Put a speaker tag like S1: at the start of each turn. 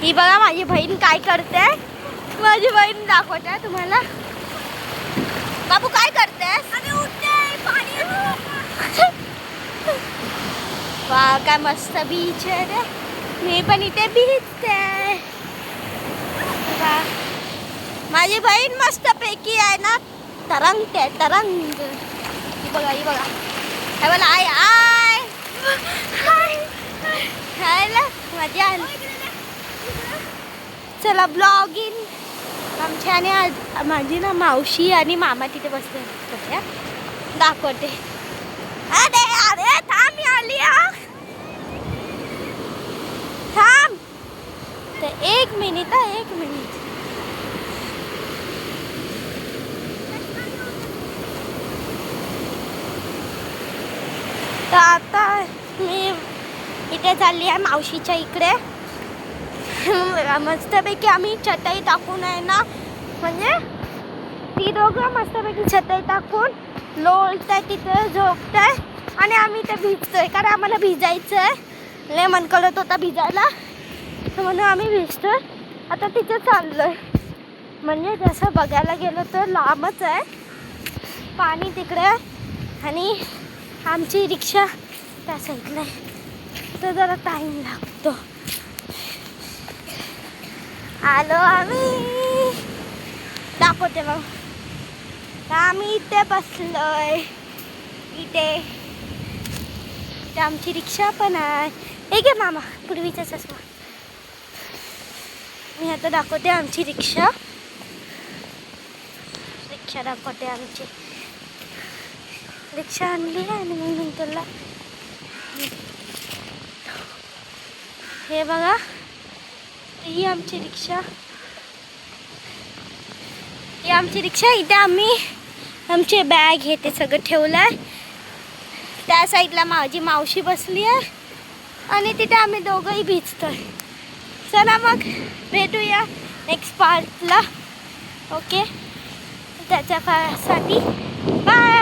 S1: ही बघा माझी बहीण काय करते. माझी बहीण दाखवते तुम्हाला. बाबू काय करतेस? वा काय मस्त बीच आहे रे. मी पण इथे भिजते. माझी बहीण मस्त पैकी आहे ना, तरंगते तरंग. ही बघा ही बघा. काय बोला आय आय खायला मजा आली. चला ब्लॉगिंग आमच्या आणि माझी ना मावशी आणि मामा तिथे बसले दाखवते. अरे अरे थांब आली थांब. तर एक मिनिट. तर आता मी इथे चालली आहे मावशीच्या इकडे. मस्तपैकी आम्ही चटई टाकून आहे ना, म्हणजे ती दोघं मस्तपैकी चटई टाकून लोळताय तिथे झोपताय आणि आम्ही इथे भिजतोय. कारण आम्हाला भिजायचं आहे. लय मन करत होता भिजायला, म्हणून आम्ही भिजतोय. आता तिथे चाललोय. म्हणजे जसं बघायला गेलं तर लांबच आहे पाणी तिकडे आणि आमची रिक्षा त्या साईडला आहे. तर जरा टाईम लागतो. आलो आम्ही. दाखवते मग. तर आम्ही इथे बसलोय. इथे आमची रिक्षा पण आहे. एक आहे मामा पूर्वीचा चष्मा. मी आता दाखवते आमची रिक्षा दाखवते. आमची रिक्षा आणली आहे आणि मग नंतरला हे बघा, ही आमची रिक्षा. इथे आम्ही आमचे बॅग हे ते सगळं ठेवलं आहे. त्या साईडला माझी मावशी बसली आहे आणि तिथे आम्ही दोघंही भिजतोय. चला मग भेटूया नेक्स्ट पार्टला. ओके, त्याच्यासाठी बाय.